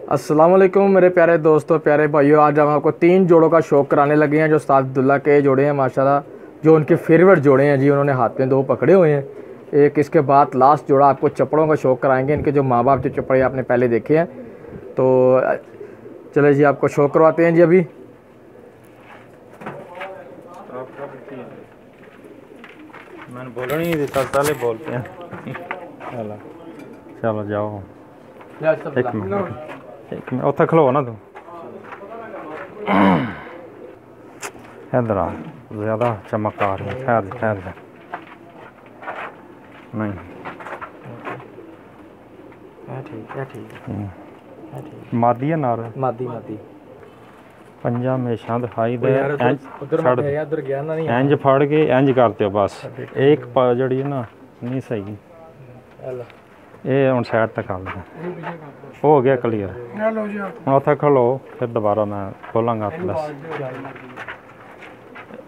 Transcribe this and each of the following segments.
अस्सलाम वालेकुम मेरे प्यारे दोस्तों, प्यारे भाइयों। आज हम आपको 3 जोड़ों का शौक़ कराने लगे हैं जो उस्ताद अब्दुल्ला के जोड़े हैं माशाल्लाह, जो उनके फेवरेट जोड़े हैं जी। उन्होंने हाथ में 2 पकड़े हुए हैं। एक इसके बाद लास्ट जोड़ा आपको चप्पड़ों का शौक़ कराएंगे। इनके जो माँ बाप जो चप्पड़े आपने पहले देखे हैं, तो चले जी आपको शौक़ करवाते हैं जी। अभी मैंने बोला नहीं देता, पहले बोलते हैं। चलो जाओ, एक मिनट उत्थे खलो ना तू, इधर आ, ज़्यादा चमक आ रही है। ठहर ठहर जा, नहीं ठीक है। मादी है नार मादी पंजा हमेशा दिखाई दे। नहीं इंज फड़ के इंज करते हो बस। एक जड़ी है ना नहीं सही, ये हम साइड तक आ गया, हो गया क्लीयर। उत्थे खलो, फिर दोबारा मैं खोलांगा। बस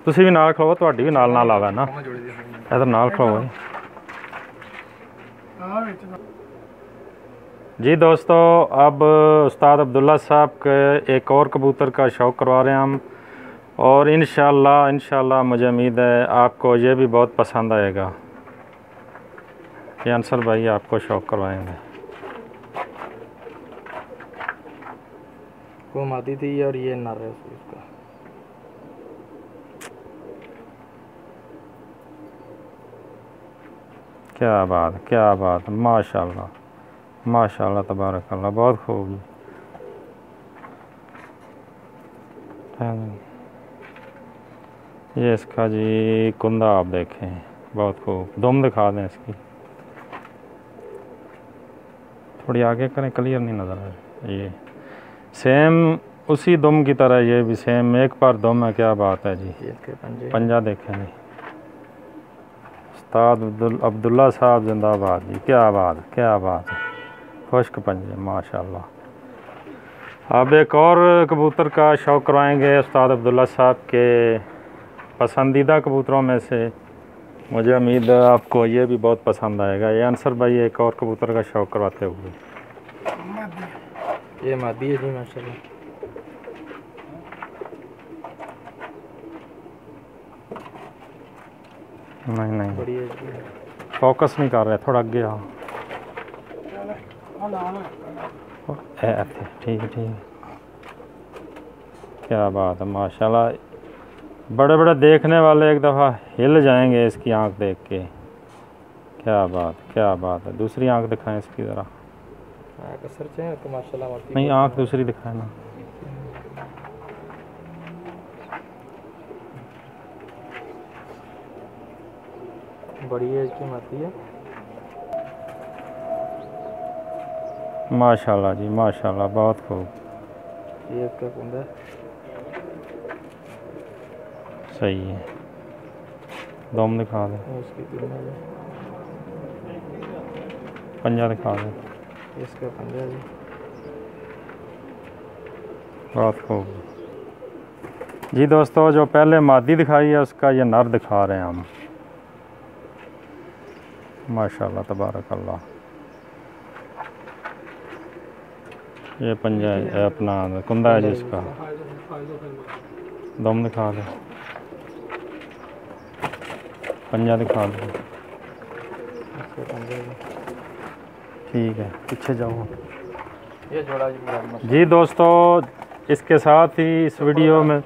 तुसी भी नाल खलो, तुहाडी भी नाल नाल आवे ना, इधर नाल खलो जी। दोस्तों अब उस्ताद अब्दुल्ला साहब के एक और कबूतर का शौक़ करवा रहे हैं हम, और इंशाल्लाह मुझे उम्मीद है आपको ये भी बहुत पसंद आएगा। ये अंसर भाई आपको शौक़ करवाएंगे। वो मादी थी और ये नर है उसका। क्या बात, माशाल्लाह तबारकल्लाह, बहुत खूब। ये इसका जी कुंदा आप देखें, बहुत खूब। दुम दिखा दें इसकी, थोड़ी आगे करें, क्लियर नहीं नज़र आ रहा। ये सेम उसी दुम की तरह, ये भी सेम एक बार दुम है। क्या बात है जी, पंजा देखें जी। उस्ताद अब्दुल्ला साहब जिंदाबाद जी। क्या बात है, खुश्क पंजे माशाल्लाह। अब एक और कबूतर का शौक़ करवाएंगे उस्ताद अब्दुल्ला साहब के पसंदीदा कबूतरों में से। मुझे उम्मीद है आपको ये भी बहुत पसंद आएगा। ये अंसर भाई एक और कबूतर का शौक़ करवाते हुए। ये मादी है जी माशाल्लाह। नहीं फोकस नहीं कर रहे, थोड़ा आगे आओ। ठीक है। क्या बात है माशाल्लाह, बड़े देखने वाले एक दफ़ा हिल जाएंगे इसकी आंख देख के। क्या बात है। दूसरी आंख दिखाएं इसकी ज़रा। नहीं, आंख दूसरी दिखाएं ना। बड़ी एज की मादी है माशाल्लाह जी, माशाल्लाह, बहुत खूब। ये क्या कुंदा है? सही है, दम दिखा दे, पंजा दिखा दे, इसका पंजा जी। बहुत खूब जी। दोस्तों जो पहले मादी दिखाई है उसका ये नर दिखा रहे हैं हम। माशाल्लाह तबारकल्लाह। ये पंजा है, अपना कुंदा है जिसका। दम दिखा दे, पंजा दिखा दे। ठीक है, पीछे जाओ। ये जोड़ा जी दोस्तों, इसके साथ ही इस वीडियो में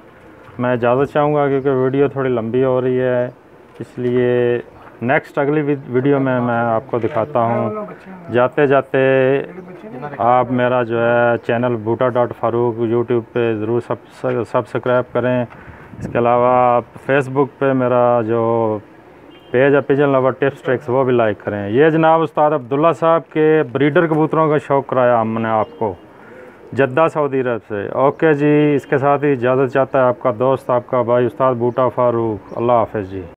मैं इजाज़त चाहूँगा, क्योंकि वीडियो थोड़ी लंबी हो रही है, इसलिए नेक्स्ट अगली वीडियो में मैं आपको दिखाता हूँ। जाते जाते आप मेरा जो है चैनल बूटा.फारूक यूट्यूब पे ज़रूर सब्सक्राइब करें। इसके अलावा आप फेसबुक पे मेरा जो पेज है पिजन लवर टिप्स ट्रिक्स, वो भी लाइक करें। ये जनाब उस्ताद अब्दुल्ला साहब के ब्रीडर कबूतरों का शौक़ कराया हमने आपको जद्दा सऊदी अरब से। ओके जी, इसके साथ ही इजाज़त चाहता है आपका दोस्त, आपका भाई उस्ताद बूटा फारूक। अल्लाह हाफ़िज़ जी।